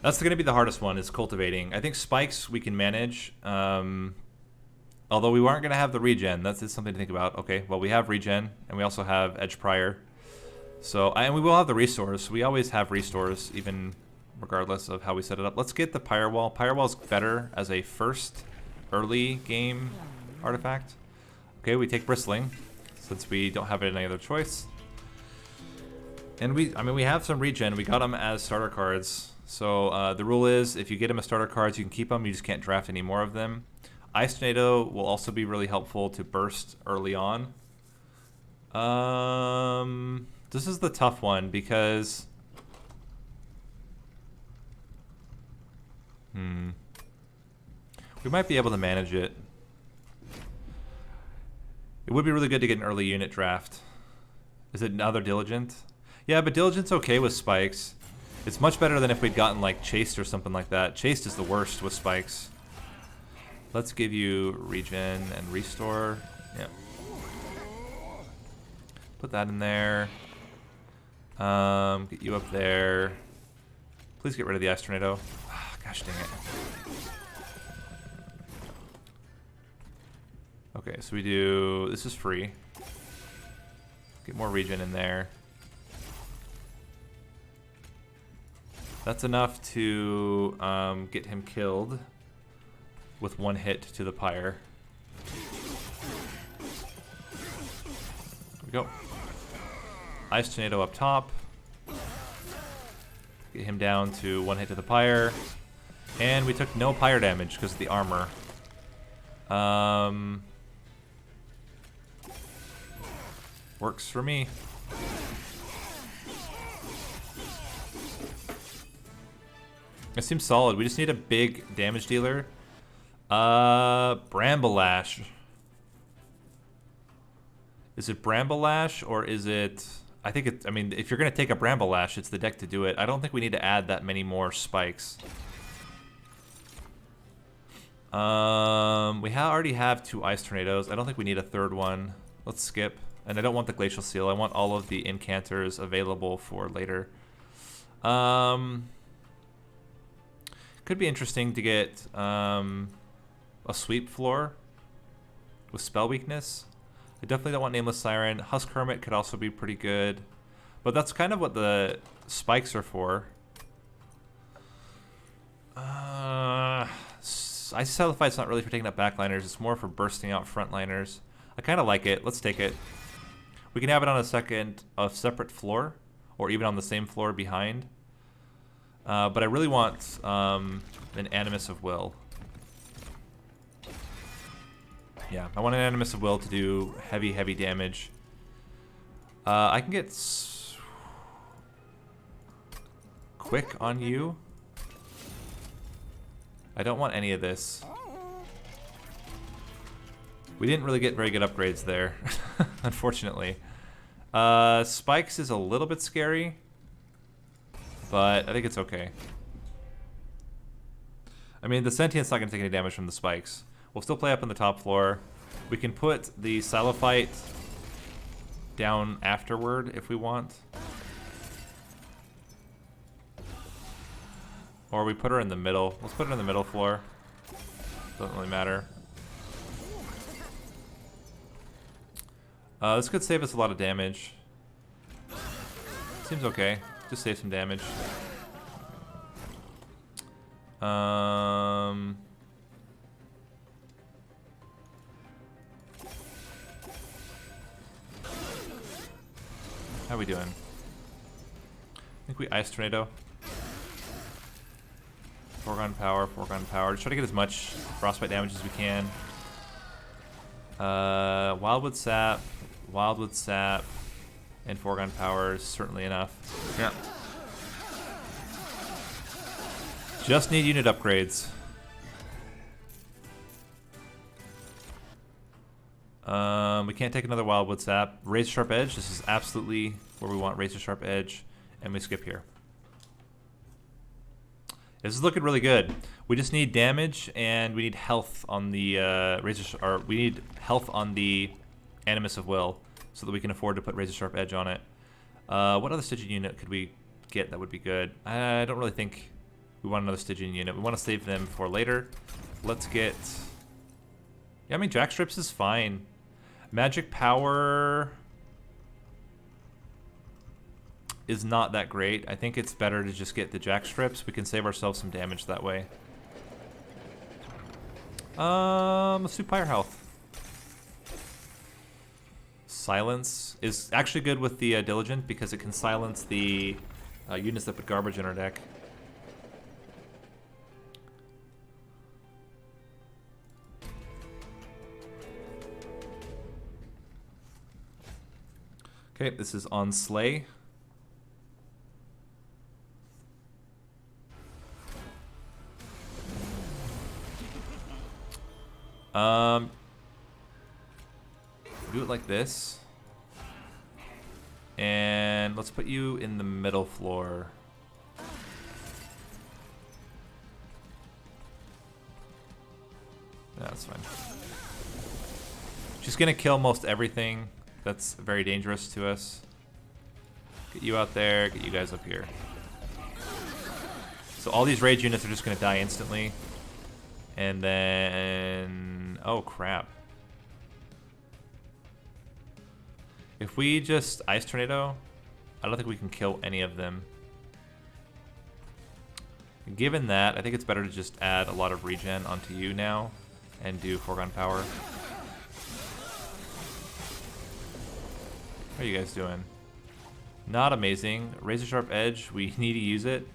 That's going to be the hardest one, is cultivating. I think spikes we can manage. Although we aren't going to have the regen. That's just something to think about. Okay, well, we have regen, and we also have edge prior. So, and we will have the restores. We always have restores, even regardless of how we set it up. Let's get the Pyre Wall. Pyre Wall's better as a first early game artifact. Okay, we take Bristling, since we don't have any other choice. And we have some regen. We got them as starter cards. So the rule is, if you get them as starter cards, you can keep them. You just can't draft any more of them. Ice Tornado will also be really helpful to burst early on. This is the tough one because... we might be able to manage it. It would be really good to get an early unit draft. Is it another Diligent? Yeah, but Diligent's okay with spikes. It's much better than if we'd gotten like Chased or something like that. Chased is the worst with spikes. Let's give you regen and restore. Yeah. Put that in there. Get you up there. Please get rid of the Ice Tornado. Ah, gosh dang it. Okay, so we do... This is free. Get more regen in there. That's enough to get him killed with one hit to the pyre. There we go. Ice Tornado up top. Get him down to one hit to the pyre. And we took no pyre damage because of the armor. Works for me. It seems solid. We just need a big damage dealer. Bramble Lash. Is it Bramble Lash or is it... I think it... I mean, if you're going to take a Bramble Lash, it's the deck to do it. I don't think we need to add that many more spikes. We already have 2 Ice Tornadoes. I don't think we need a third one. Let's skip. And I don't want the Glacial Seal. I want all of the Incanters available for later. Could be interesting to get a Sweep Floor with Spell Weakness. I definitely don't want Nameless Siren. Husk Hermit could also be pretty good. But that's kind of what the spikes are for. Icy Salify's not really for taking up backliners. It's more for bursting out frontliners. I kind of like it. Let's take it. We can have it on a separate floor, or even on the same floor behind. But I really want an Animus of Will. Yeah, I want an Animus of Will to do heavy, heavy damage. I can get quick on you. I don't want any of this. We didn't really get very good upgrades there, unfortunately. Spikes is a little bit scary, but I think it's okay. I mean, the Sentient's not going to take any damage from the spikes. We'll still play up on the top floor. We can put the Salophyte down afterward if we want. Or we put her in the middle. Let's put her in the middle floor. Doesn't really matter. This could save us a lot of damage. Seems okay. Just save some damage. How are we doing? I think we Ice Tornado. Foregone power, foregone power. Just try to get as much frostbite damage as we can. Wildwood Sap, and foregone power is certainly enough. Yeah. Just need unit upgrades. We can't take another Wildwood Sap. Razor Sharp Edge, this is absolutely where we want Razor Sharp Edge, and we skip here. This is looking really good. We just need damage and we need health on the we need health on the Animus of Will so that we can afford to put Razor Sharp Edge on it. What other Stygian unit could we get that would be good? I don't really think We want another Stygian unit. We want to save them for later. Let's get... Yeah, I mean, Jack Strips is fine. Magic Power is not that great. I think it's better to just get the Jack Strips. We can save ourselves some damage that way. Let's do Pyre Health. Silence is actually good with the Diligent because it can silence the units that put garbage in our deck. Okay, this is on Slay. Do it like this. And let's put you in the middle floor. That's fine. She's gonna kill most everything. That's very dangerous to us. Get you out there, get you guys up here. So all these rage units are just gonna die instantly. And then... oh crap. If we just Ice Tornado, I don't think we can kill any of them. Given that, I think it's better to just add a lot of regen onto you now and do Foregone Power. How are you guys doing? Not amazing. Razor Sharp Edge, we need to use it,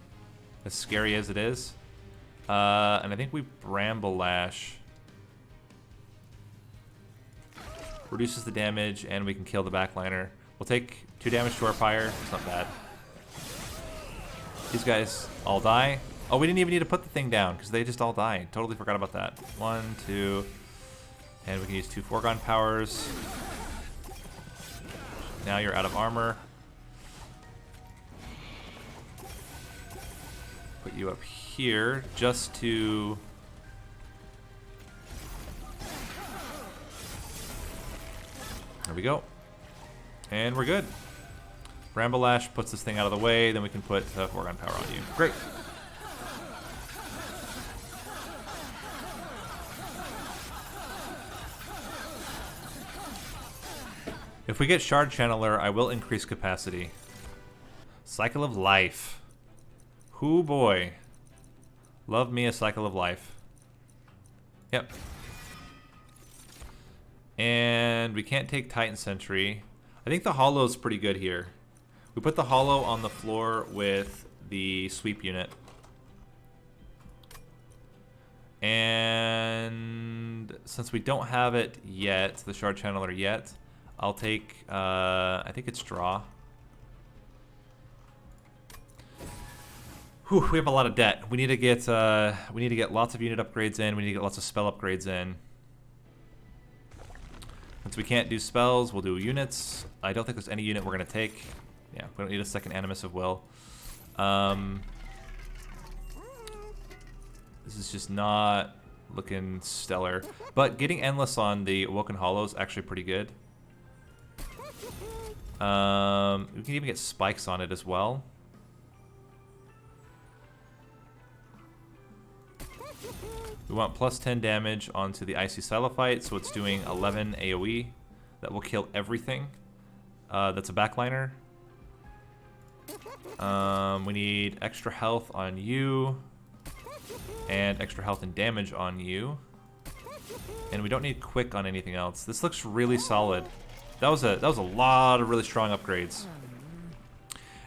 as scary as it is. And I think we Bramble Lash. Reduces the damage, and we can kill the backliner. We'll take 2 damage to our Pyre. It's not bad. These guys all die. Oh, we didn't even need to put the thing down, because they just all die. Totally forgot about that. 1, 2... and we can use 2 Foregone Powers. Now you're out of armor. Put you up here, just to... there we go. And we're good. Bramble Lash puts this thing out of the way, then we can put Foregone Power on you. Great. If we get Shard Channeler, I will increase capacity. Cycle of Life. Hoo boy. Love me a Cycle of Life. Yep. And we can't take Titan Sentry. I think the Hollow's pretty good here. We put the Hollow on the floor with the Sweep unit. And since we don't have it yet, the Shard Channeler yet, I'll take, I think it's Draw. Whew, we have a lot of debt. We need to get lots of unit upgrades in. We need to get lots of spell upgrades in. Since we can't do spells, we'll do units. I don't think there's any unit we're gonna take. Yeah, we don't need a second Animus of Will. This is just not looking stellar. But getting Endless on the Awoken Hollow is actually pretty good. We can even get spikes on it as well. We want plus 10 damage onto the Icy Silophyte, so it's doing 11 AoE. That will kill everything. That's a backliner. We need extra health on you. And extra health and damage on you. And we don't need quick on anything else. This looks really solid. That was a lot of really strong upgrades.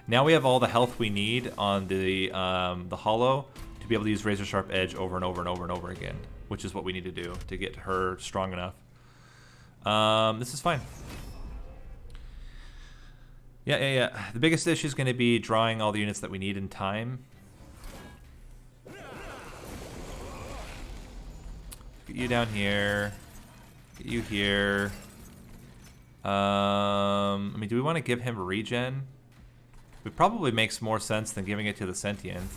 Now we have all the health we need on the Hollow to be able to use Razor Sharp Edge over and over and over and over again, which is what we need to do to get her strong enough. This is fine. Yeah. The biggest issue is going to be drawing all the units that we need in time. Get you down here. Get you here. I mean, do we want to give him regen? It probably makes more sense than giving it to the Sentient.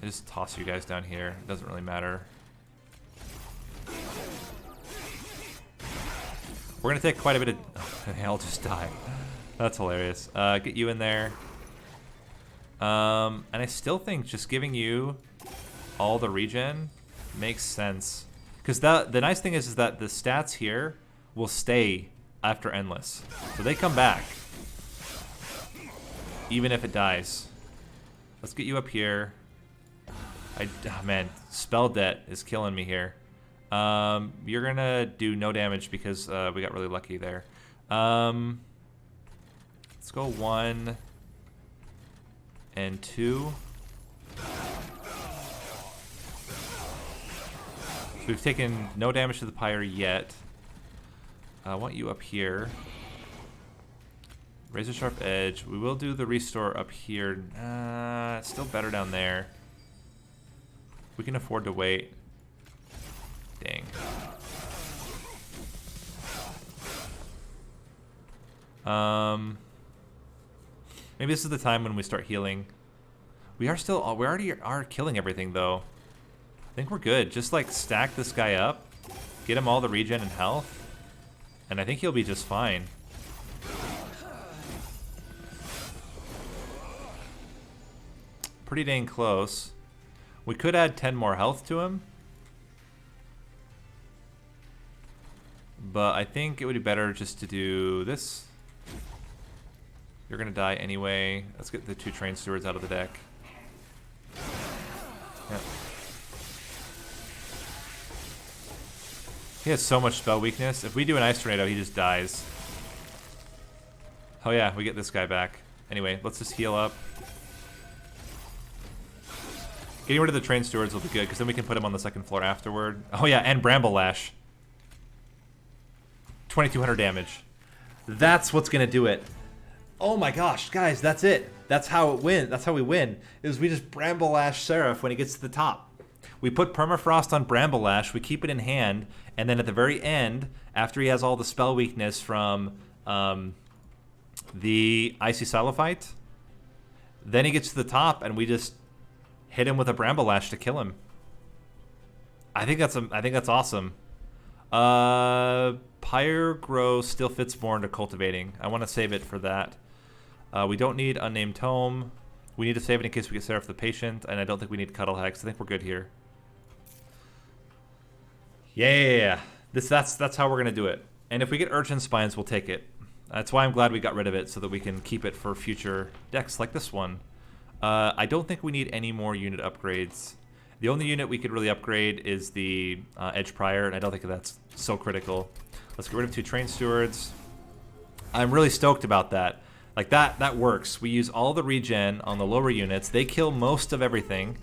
I just toss you guys down here. It doesn't really matter. We're going to take quite a bit of... oh, they all just die. That's hilarious. Get you in there. And I still think just giving you all the regen makes sense. Because the nice thing is that the stats here will stay after Endless. So they come back. Even if it dies. Let's get you up here. Oh man, spell debt is killing me here. You're gonna do no damage because we got really lucky there. Let's go 1 and 2. So we've taken no damage to the pyre yet. I want you up here. Razor sharp edge. We will do the restore up here. It's still better down there. We can afford to wait. Dang. Maybe this is the time when we start healing. We already are killing everything though. I think we're good. Just like stack this guy up, get him all the regen and health, and I think he'll be just fine. Pretty dang close. We could add 10 more health to him, but I think it would be better just to do this. You're gonna die anyway. Let's get the 2 train stewards out of the deck. Yep. He has so much spell weakness. If we do an ice tornado, he just dies. Oh yeah, we get this guy back. Anyway, let's just heal up. Getting rid of the train stewards will be good, because then we can put him on the second floor afterward. Oh yeah, and Bramble Lash. 2200 damage. That's what's gonna do it. Oh my gosh, guys, that's it. That's how it win. That's how we win. Is we just Bramble Lash Seraph when he gets to the top. We put Permafrost on Bramble Lash, we keep it in hand, and then at the very end, after he has all the spell weakness from the Icy Silophyte, then he gets to the top and we just hit him with a Bramble Lash to kill him. I think that's awesome. Pyre Grow still fits more into cultivating. I want to save it for that. We don't need Unnamed Tome. We need to save it in case we get Seraph the Patient, and I don't think we need Cuddle Hex. I think we're good here. Yeah. That's how we're gonna do it. And if we get Urchin Spines, we'll take it. That's why I'm glad we got rid of it, so that we can keep it for future decks like this one. I don't think we need any more unit upgrades. The only unit we could really upgrade is the Edge Prior, and I don't think that's so critical. Let's get rid of 2 Train Stewards. I'm really stoked about that. Like, that works. We use all the regen on the lower units. They kill most of everything.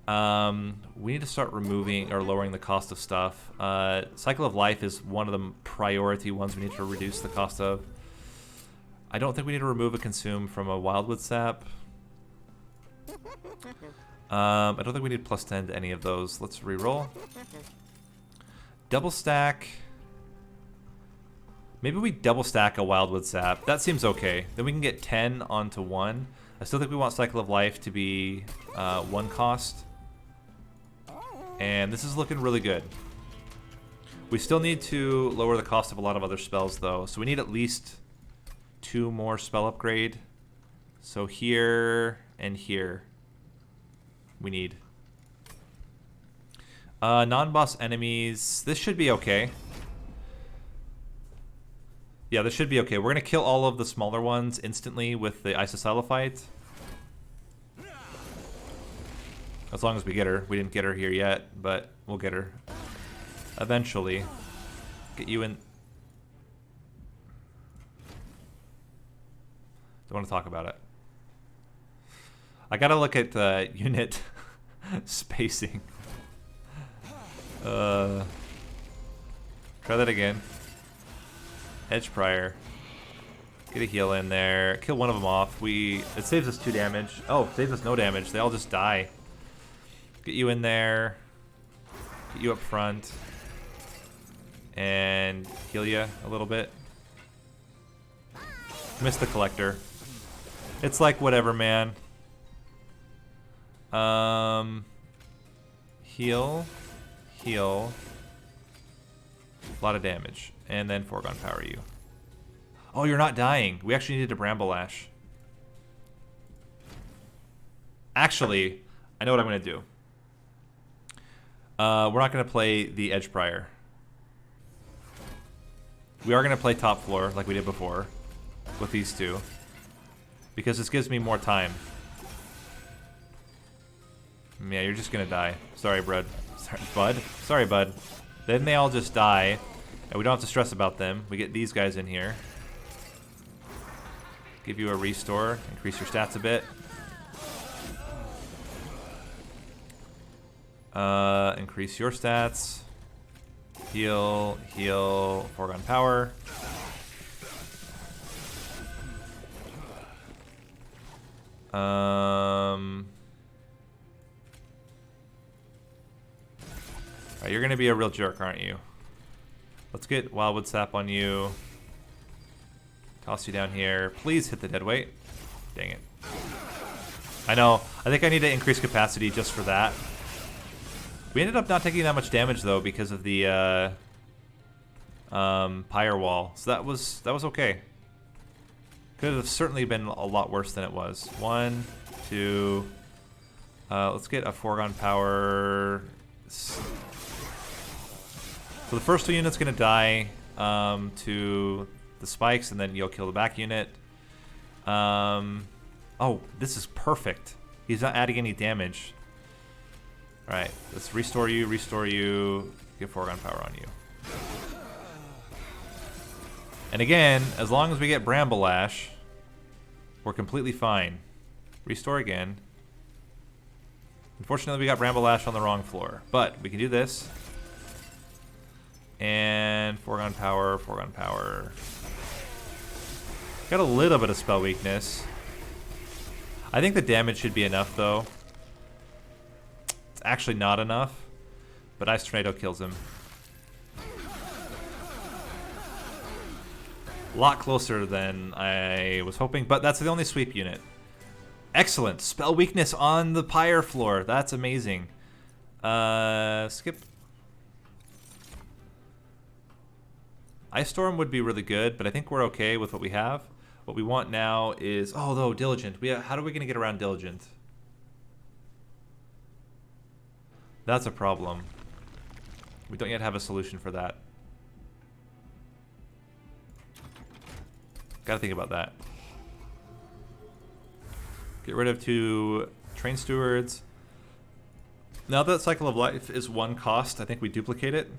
We need to start removing or lowering the cost of stuff. Cycle of Life is one of the priority ones we need to reduce the cost of. I don't think we need to remove a Consume from a Wildwood Sap. I don't think we need +10 to any of those. Let's reroll. Double stack. Maybe we double stack a Wildwood Sap. That seems okay. Then we can get 10 onto 1. I still think we want Cycle of Life to be 1 cost. And this is looking really good. We still need to lower the cost of a lot of other spells though. So we need at least 2 more spell upgrade. So here and here we need. Non-boss enemies. This should be okay. Yeah, this should be okay. We're going to kill all of the smaller ones instantly with the Isoscelephyte. As long as we get her. We didn't get her here yet, but we'll get her eventually. Get you in. Don't want to talk about it. I gotta look at unit spacing. Try that again. Edge Prior. Get a heal in there. Kill one of them off. It saves us 2 damage. Oh, it saves us no damage. They all just die. Get you in there. Get you up front. And heal you a little bit. Missed the Collector. It's like whatever, man. Heal. Heal. A lot of damage. And then Foregone Power you. Oh, you're not dying. We actually needed a Bramble Lash. Actually, I know what I'm going to do. We're not going to play the Edge Prior. We are going to play top floor like we did before with these two. Because this gives me more time. Yeah, you're just going to die. Sorry, bud. Sorry, bud. Sorry, bud. Then they all just die. And we don't have to stress about them. We get these guys in here. Give you a restore. Increase your stats a bit. Increase your stats. Heal, heal, foregone power. Alright, you're gonna be a real jerk, aren't you? Let's get Wildwood Sap on you. Toss you down here. Please hit the dead weight. Dang it. I know. I think I need to increase capacity just for that. We ended up not taking that much damage though because of the Pyre Wall. So that was okay. Could have certainly been a lot worse than it was. 1, 2. Let's get a foregone power. So the first 2 units gonna die to the spikes, and then you'll kill the back unit. Oh, this is perfect. He's not adding any damage. All right, let's restore you, get foregone power on you. And again, as long as we get Bramble Ash, we're completely fine. Restore again. Unfortunately, we got Bramble Ash on the wrong floor, but we can do this. And foregone power, foregone power. Got a little bit of spell weakness. I think the damage should be enough, though. It's actually not enough, but Ice Tornado kills him. A lot closer than I was hoping, but that's the only sweep unit. Excellent. Spell weakness on the Pyre floor. That's amazing. Skip. Ice Storm would be really good, but I think we're okay with what we have. What we want now is... Oh, though, Diligent. How are we going to get around Diligent? That's a problem. We don't yet have a solution for that. Gotta think about that. Get rid of 2 Train Stewards. Now that Cycle of Life is 1 cost, I think we duplicate it.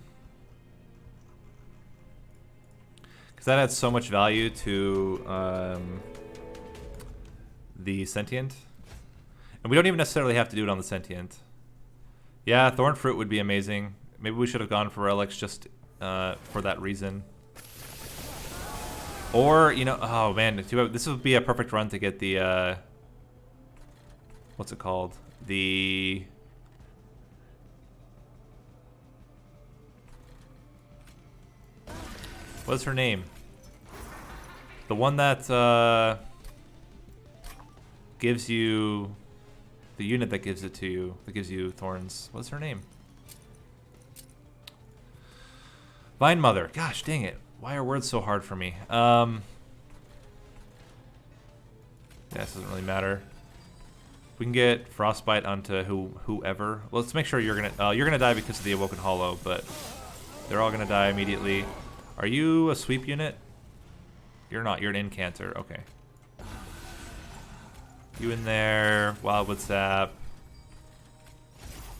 Because that adds so much value to the Sentient. And we don't even necessarily have to do it on the Sentient. Yeah, Thorn Fruit would be amazing. Maybe we should have gone for Relics just for that reason. Or, you know, oh man, this would be a perfect run to get the, what's it called? The... What's her name? The one that gives you... The unit that gives it to you, that gives you thorns. What's her name? Vine Mother. Gosh, dang it. Why are words so hard for me? Yeah, this doesn't really matter. We can get Frostbite onto whoever. Well, let's make sure you're gonna die because of the Awoken Hollow, but they're all gonna die immediately. Are you a sweep unit? You're not. You're an incanter. Okay. You in there. Wildwood Sap.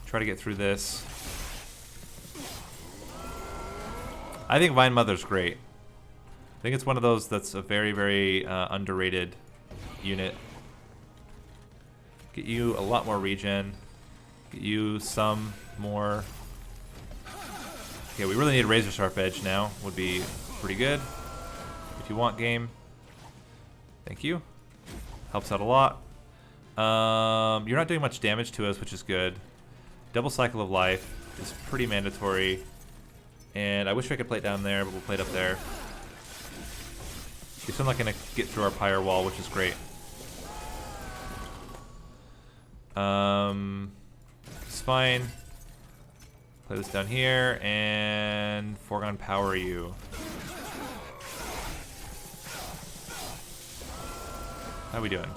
Try to get through this. I think Vine Mother's great. I think it's one of those that's a very, very underrated unit. Get you a lot more regen. Get you some more. Okay, we really need Razor Sharp Edge now. Would be pretty good. If you want game. Thank you. Helps out a lot. You're not doing much damage to us, which is good. Double Cycle of Life is pretty mandatory. And I wish I could play it down there, but we'll play it up there. We're still not going to get through our Pyre Wall, which is great. It's fine. Play this down here, and Foregone Power you. How are we doing?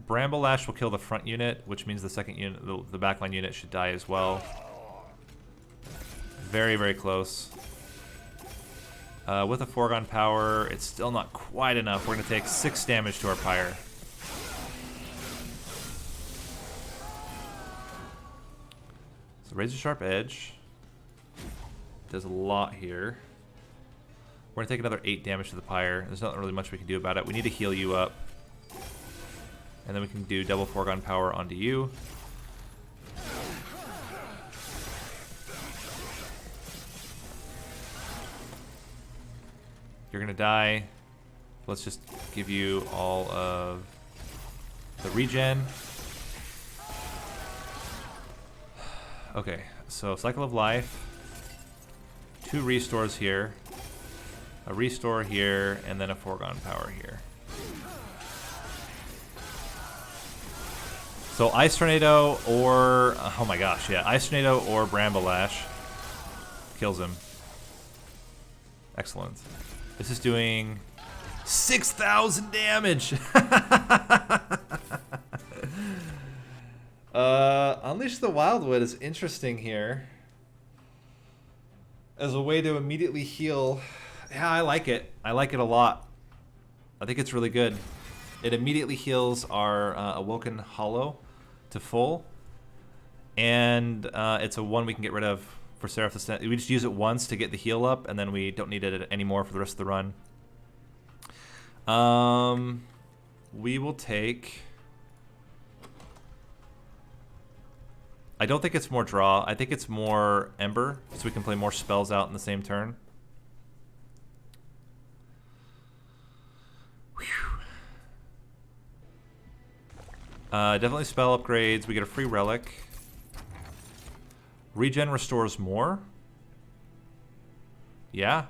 Bramble Lash will kill the front unit, which means the second unit, the backline unit, should die as well. Very, very close. With a foregone power, it's still not quite enough. We're going to take 6 damage to our Pyre. So Razor Sharp Edge does a lot here. We're going to take another 8 damage to the Pyre. There's not really much we can do about it. We need to heal you up. And then we can do double foregone power onto you. You're gonna die. Let's just give you all of the regen. Okay, so Cycle of Life. 2 restores here. A restore here, and then a foregone power here. So Ice Tornado or, oh my gosh, yeah, Ice Tornado or Bramble Lash kills him. Excellent. This is doing 6,000 damage. Unleash the Wildwood is interesting here as a way to immediately heal. Yeah, I like it. I like it a lot. I think it's really good. It immediately heals our Awoken Hollow to full, and it's a 1 we can get rid of for Seraph the Stand. We just use it once to get the heal up, and then we don't need it anymore for the rest of the run. We will take... I don't think it's more draw. I think it's more Ember, so we can play more spells out in the same turn. Definitely spell upgrades. We get a free relic. Regen restores more. Yeah.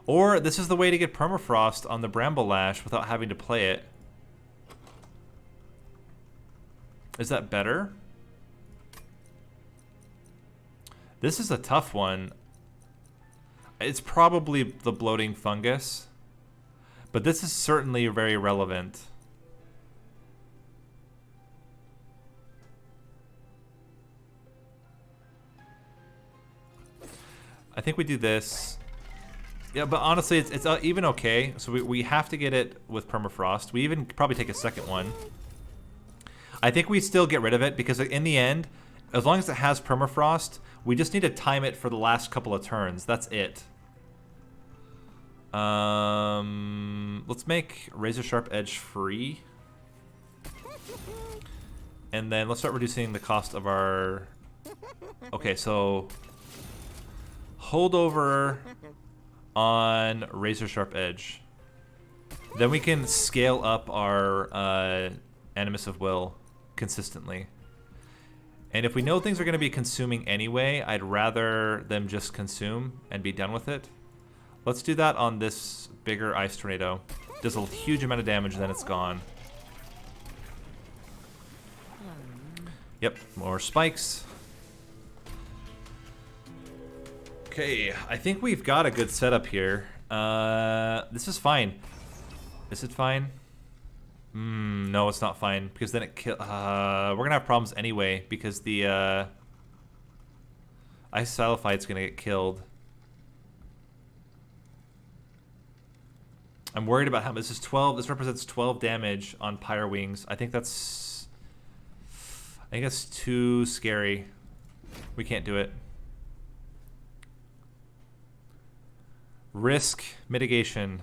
Or this is the way to get permafrost on the Bramble Lash without having to play it. Is that better? This is a tough one. It's probably the Bloating Fungus, but this is certainly very relevant. I think we do this. Yeah, but honestly, it's even okay. So we have to get it with permafrost. We even probably take a second one. I think we still get rid of it because in the end, as long as it has permafrost, we just need to time it for the last couple of turns. That's it. Let's make Razor Sharp Edge free. And then let's start reducing the cost of our... Okay, so... Hold over on Razor Sharp Edge. Then we can scale up our Animus of Will consistently. And if we know things are going to be consuming anyway, I'd rather them just consume and be done with it. Let's do that on this bigger Ice Tornado. Does a huge amount of damage, then it's gone. Yep, more spikes. Okay, I think we've got a good setup here. This is fine. Is it fine? No, it's not fine because then it we're gonna have problems anyway because the Ice Salafite's gonna get killed. I'm worried about how this is 12. This represents 12 damage on Pyre Wings. I think that's too scary. We can't do it. Risk mitigation.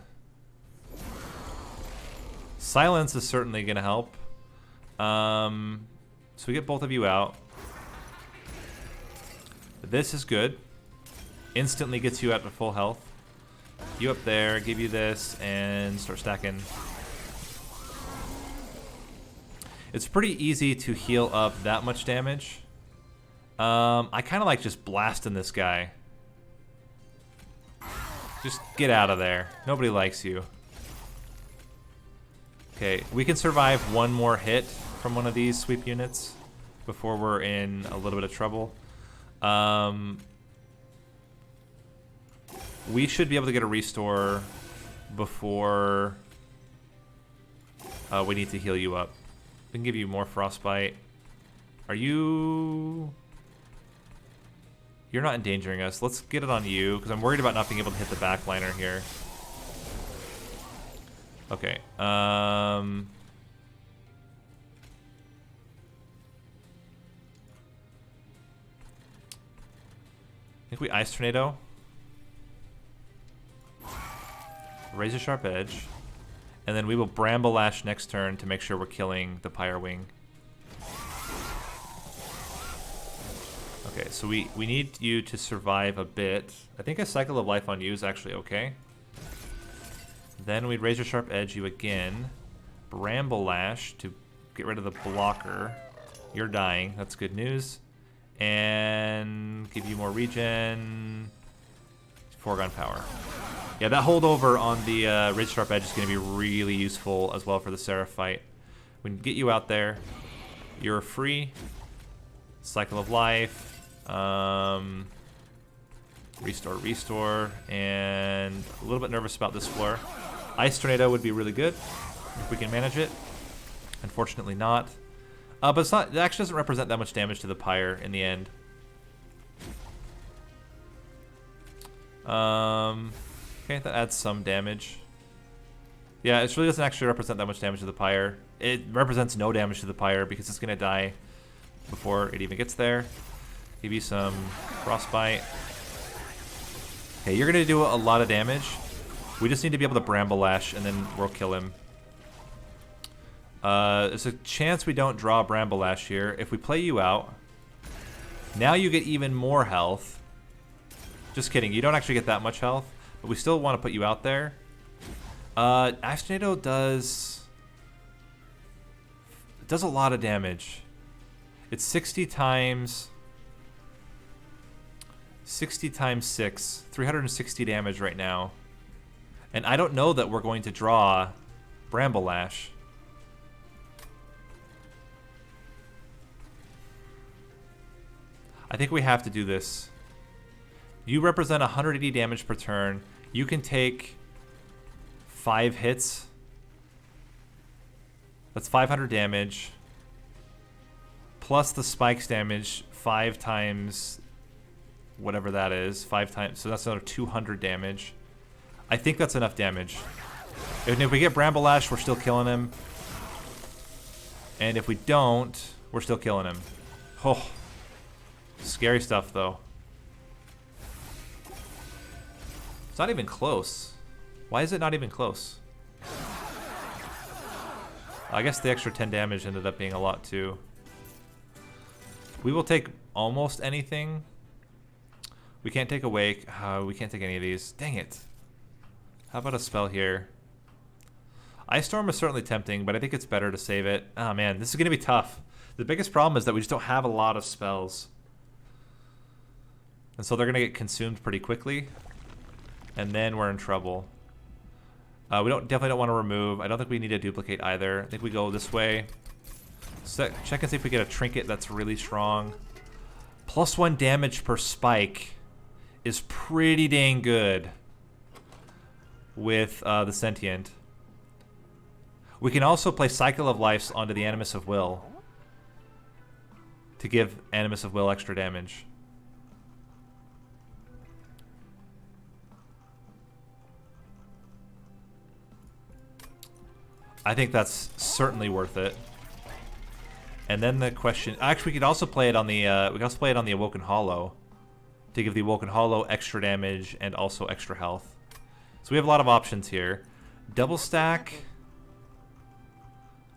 Silence is certainly going to help. So we get both of you out. This is good. Instantly gets you out to full health. You up there, give you this, and start stacking. It's pretty easy to heal up that much damage. I kind of like just blasting this guy. Just get out of there. Nobody likes you. Okay, we can survive one more hit from one of these sweep units before we're in a little bit of trouble. We should be able to get a restore before We need to heal you up. We can give you more frostbite. Are you... You're not endangering us. Let's get it on you, because I'm worried about not being able to hit the backliner here. Okay. I think we Ice Tornado. Razor Sharp Edge. And then we will Bramble Lash next turn to make sure we're killing the Pyre Wing. Okay, so we need you to survive a bit. I think a Cycle of Life on you is actually okay. Then we'd Razor Sharp Edge you again. Bramble Lash to get rid of the blocker. You're dying. That's good news. And give you more regen. Foregone Power. Yeah, that holdover on the Razor Sharp Edge is going to be really useful as well for the Seraph fight. We can get you out there. You're free. Cycle of Life. Restore, and a little bit nervous about this floor. Ice Tornado would be really good if we can manage it. Unfortunately not. But it's not. It actually doesn't represent that much damage to the Pyre in the end. Okay, that adds some damage. Yeah, it really doesn't actually represent that much damage to the Pyre. It represents no damage to the Pyre because it's gonna die before it even gets there. Give you some frostbite. Okay, you're gonna do a lot of damage. We just need to be able to Bramble Lash and then we'll kill him. There's a chance we don't draw Bramble Lash here. If we play you out, now you get even more health. Just kidding, you don't actually get that much health, but we still want to put you out there. Ice Tornado does a lot of damage. It's 60 times 6, 360 damage right now. And I don't know that we're going to draw Bramble Lash. I think we have to do this. You represent 180 damage per turn. You can take 5 hits. That's 500 damage. Plus the spikes damage 5 times whatever that is. 5 times. So that's another 200 damage. I think that's enough damage. And if we get Bramble Lash, we're still killing him. And if we don't, we're still killing him. Oh. Scary stuff, though. It's not even close. Why is it not even close? I guess the extra 10 damage ended up being a lot, too. We will take almost anything. We can't take Awake. We can't take any of these. Dang it. How about a spell here? Ice Storm is certainly tempting, but I think it's better to save it. Oh, man, this is going to be tough. The biggest problem is that we just don't have a lot of spells. And so they're going to get consumed pretty quickly. And then we're in trouble. We definitely don't want to remove. I don't think we need to duplicate either. I think we go this way. Check and see if we get a trinket that's really strong. +1 damage per spike is pretty dang good with the Sentient. We can also play Cycle of Lives onto the Animus of Will to give Animus of Will extra damage. I think that's certainly worth it. And then the question, actually, we could also play it on the Awoken Hollow to give the Awoken Hollow extra damage and also extra health. So we have a lot of options here. Double stack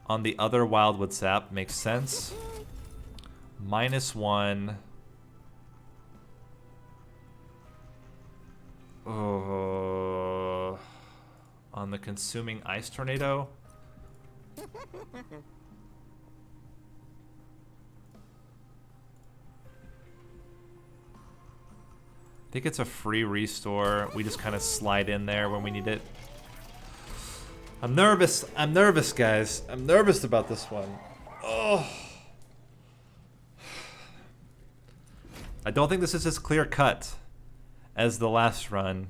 on the other Wildwood Sap makes sense. -1. On the Consuming Ice Tornado. I think it's a free restore. We just kind of slide in there when we need it. I'm nervous. I'm nervous, guys. I'm nervous about this one. Oh. I don't think this is as clear cut as the last run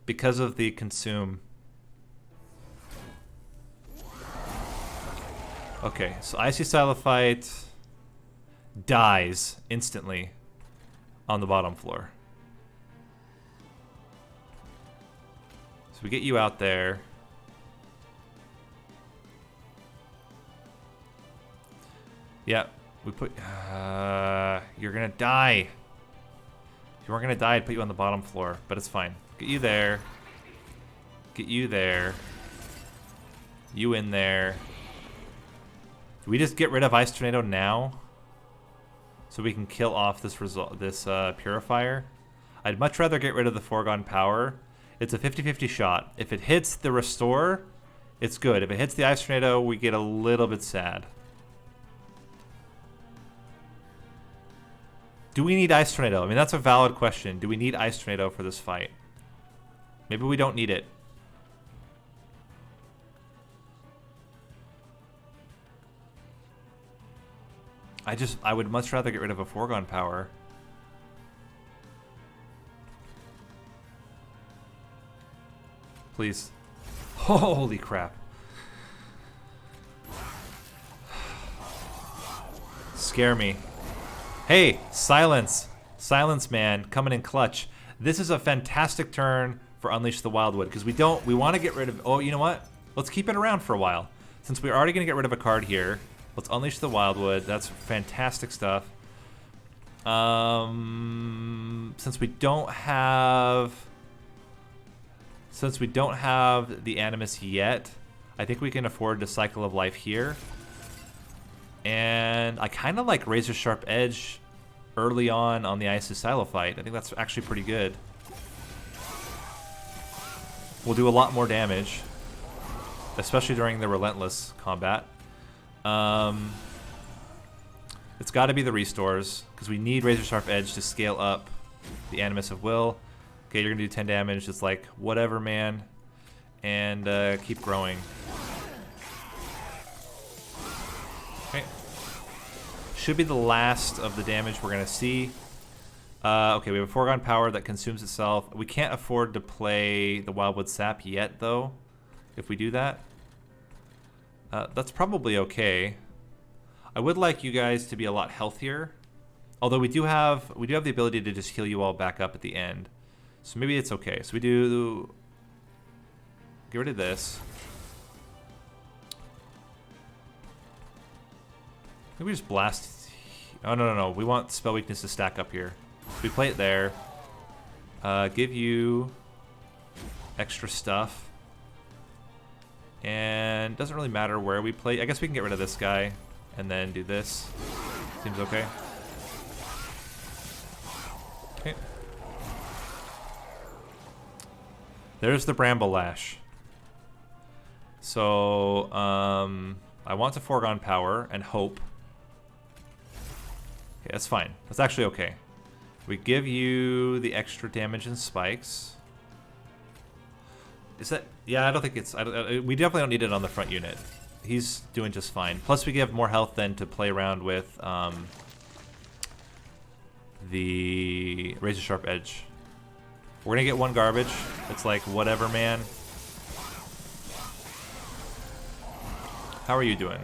because of the consume. Okay, so Icy Silophyte dies instantly on the bottom floor. So we get you out there. Yeah, we put... you're gonna die. If you weren't gonna die, I'd put you on the bottom floor, but it's fine. Get you there. Get you there. You in there. Do we just get rid of Ice Tornado now? So we can kill off this Purifier? I'd much rather get rid of the Foregone Power. It's a 50-50 shot. If it hits the Restore, it's good. If it hits the Ice Tornado, we get a little bit sad. Do we need Ice Tornado? I mean, that's a valid question. Do we need Ice Tornado for this fight? Maybe we don't need it. I would much rather get rid of a Foregone Power. Please. Holy crap. Scare me. Hey, silence. Silence, man. Coming in clutch. This is a fantastic turn for Unleash the Wildwood, because we want to get rid of... Oh, you know what? Let's keep it around for a while. Since we're already going to get rid of a card here, let's Unleash the Wildwood. That's fantastic stuff. Since we don't have the Animus yet, I think we can afford the Cycle of Life here. And I kind of like Razor Sharp Edge early on the Icy Silophyte. I think that's actually pretty good. We'll do a lot more damage, especially during the Relentless combat. It's got to be the restores, because we need Razor Sharp Edge to scale up the Animus of Will. Okay, you're going to do 10 damage. It's like, whatever, man. And keep growing. Okay. Should be the last of the damage we're going to see. Okay, we have a Foregone Power that consumes itself. We can't afford to play the Wildwood Sap yet, though, if we do that. That's probably okay. I would like you guys to be a lot healthier. Although we do have the ability to just heal you all back up at the end. So maybe it's okay. So we do... Get rid of this. Maybe we just blast... Oh, no. We want Spell Weakness to stack up here. So we play it there. Give you extra stuff. And doesn't really matter where we play. I guess we can get rid of this guy and then do this. Seems okay. Okay. There's the Bramble Lash. So, I want to Foregone Power and hope. Okay, that's fine. That's actually okay. We give you the extra damage and spikes. Is that... Yeah, I don't think it's... we definitely don't need it on the front unit. He's doing just fine. Plus, we give more health then to play around with the Razor Sharp Edge. We're going to get one garbage. It's like, whatever, man. How are you doing?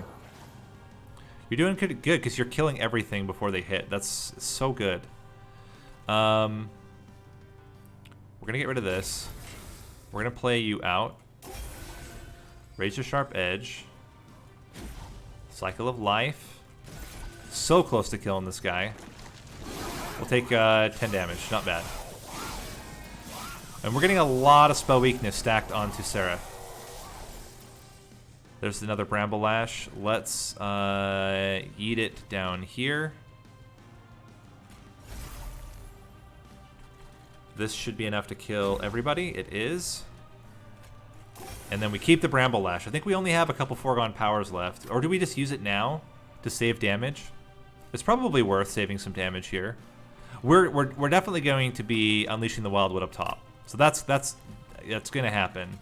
You're doing good because you're killing everything before they hit. That's so good. We're going to get rid of this. We're going to play you out. Razor Sharp Edge. Cycle of Life. So close to killing this guy. We'll take 10 damage. Not bad. And we're getting a lot of spell weakness stacked onto Seraph. There's another Bramble Lash. Let's eat it down here. This should be enough to kill everybody. It is. And then we keep the Bramble Lash. I think we only have a couple Foregone Powers left. Or do we just use it now to save damage? It's probably worth saving some damage here. We're definitely going to be unleashing the Wildwood up top. So that's going to happen.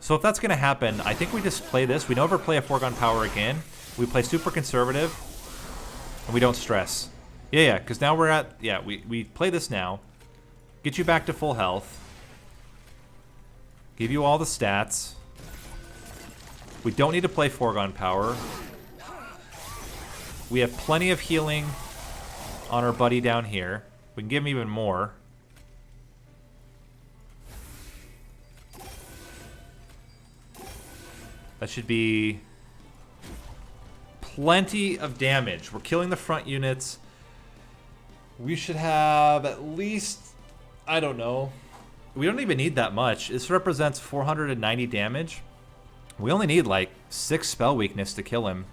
So if that's going to happen, I think we just play this. We never play a Foregone Power again. We play super conservative. And we don't stress. Yeah, because now we're at... Yeah, we play this now. Get you back to full health. Give you all the stats. We don't need to play foregone power. We have plenty of healing on our buddy down here. We can give him even more. That should be plenty of damage. We're killing the front units. We should have at least, I don't know. We don't even need that much. This represents 490 damage. We only need like 6 spell weakness to kill him.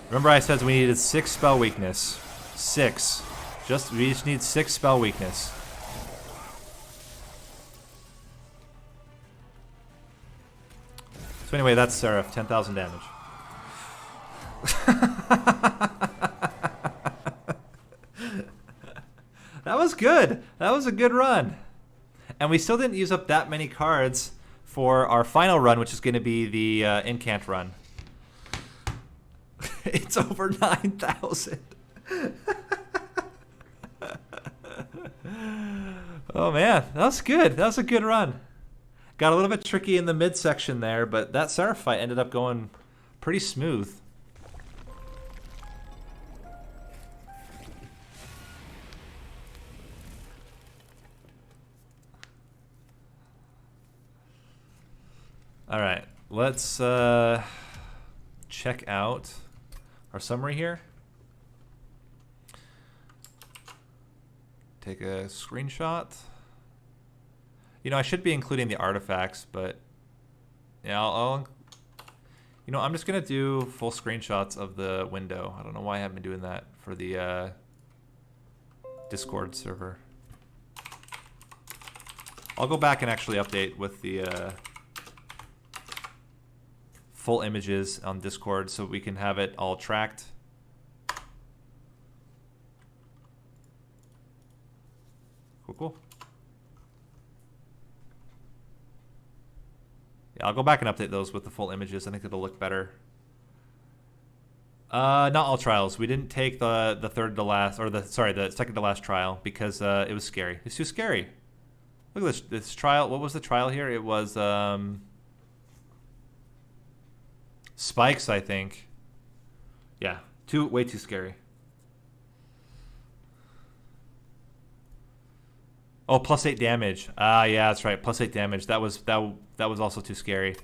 Remember I said we needed 6 spell weakness. 6. We just need 6 spell weakness. So anyway, that's Seraph. 10,000 damage. That was good. That was a good run. And we still didn't use up that many cards for our final run, which is going to be the incant run. It's over 9,000. Oh man, that was good. That was a good run. Got a little bit tricky in the midsection there, but that Seraph fight ended up going pretty smooth. All right, let's check out our summary here. Take a screenshot. You know, I should be including the artifacts, but yeah, I'll you know, I'm just gonna do full screenshots of the window. I don't know why I haven't been doing that for the Discord server. I'll go back and actually update with the full images on Discord so we can have it all tracked. Cool. Yeah, I'll go back and update those with the full images. I think it'll look better. Not all trials. We didn't take the third to last, or the second to last trial because it was scary. It's too scary. Look at this trial. What was the trial here? It was Spikes, I think. Yeah, way too scary. Oh, +8 damage. Ah, yeah, that's right. +8 damage. That was also too scary.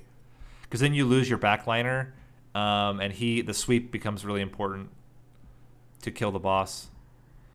Because then you lose your backliner, and the sweep becomes really important to kill the boss.